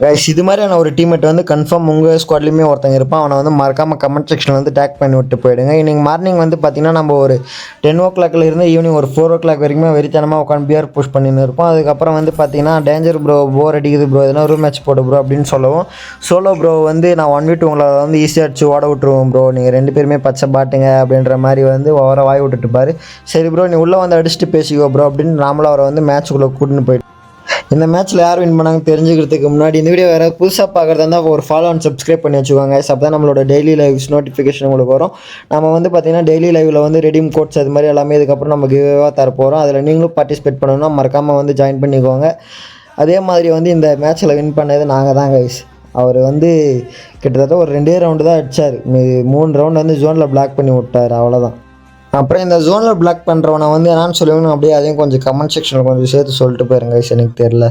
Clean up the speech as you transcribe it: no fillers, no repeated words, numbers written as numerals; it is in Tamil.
கைஸ் இது மாதிரியான ஒரு டீம்மேட் வந்து கன்ஃபார்ம் உங்கள் ஸ்குவாட்லேயுமே ஒருத்தங்க இருப்பான். அவனை வந்து மறக்காமல் கமெண்ட் செக்ஷனில் வந்து டேக் பண்ணி விட்டு போயிடுங்க. இன்றைக்கி மார்னிங் வந்து பார்த்திங்கன்னா நம்ம ஒரு 10 o'clock இருந்து ஈவினிங் ஒரு 4 o'clock வரைக்குமே வெறித்தனமாக உட்காந்து பியர் புஷ் பண்ணின்னு இருப்போம். அதுக்கப்புறம் வந்து பார்த்திங்கன்னா டேஞ்சர் ப்ரோ போர் அடிக்குது ப்ரோ எதனா ரூம் மேட்ச் போடு ப்ரோ அப்படின்னு சொல்லவும் சோலோ ப்ரோ வந்து நான் 1v2 உங்களை வந்து ஈஸியாக அடிச்சு ஓட விட்டுருவோம் ப்ரோ, நீங்கள் 2 பேருமே பச்சை பாட்டுங்க அப்படின்ற மாதிரி வந்து ஓவராக வாய் விட்டுட்டுப்பாரு. சரி ப்ரோ நீ உள்ளே வந்து அடிச்சுட்டு பேசிக்கோ ப்ரோ அப்படின்னு நாமளும் அவரை வந்து மேட்ச்சுக்குள்ளே கூட்டின்னு போயிட்டு இந்த மேட்ச்சில் யார் வின் பண்ணாங்க தெரிஞ்சுக்கிறதுக்கு முன்னாடி இந்த வீடியோ வேறு புதுசாக பார்க்குறதா இருந்தால் ஒரு ஃபாலோ அண்ட் சப்ஸ்கிரைப் பண்ணி வச்சுக்கோங்க. அப்போ தான் நம்மளோட டெய்லி லைவ்ஸ் நோட்டிஃபிகேஷன் உங்களுக்கு வரும். நம்ம வந்து பார்த்திங்கன்னா டெய்லி லைவில் வந்து ரெடீம் கோட்ஸ் அது மாதிரி எல்லாமே இதுக்கப்புறம் நம்ம கிவ்வாக தரப்போகிறோம். அதில் நீங்களும் பார்ட்டிசிபேட் பண்ணணும்னா மறக்காமல் வந்து ஜாயின் பண்ணிக்கோங்க. அதே மாதிரி வந்து இந்த மேட்ச்சில் வின் பண்ணது நாங்கள் தான் கைஸ். அவர் வந்து கிட்டத்தட்ட ஒரு 2 ரவுண்டு தான் அடித்தார், 3 ரவுண்டு வந்து ஜோனில் பிளாக் பண்ணி விட்டார், அவ்வளோதான். அப்புறம் இந்த ஜோனில் பிளாக் பண்ணுறவனை வந்து என்னான்னு சொல்லுவேன்னு அப்படியே அதையும் கொஞ்சம் கமெண்ட் செக்ஷனில் கொஞ்சம் சேர்த்து சொல்லிட்டு போயிருங்க கைஸ், எனக்கு தெரில.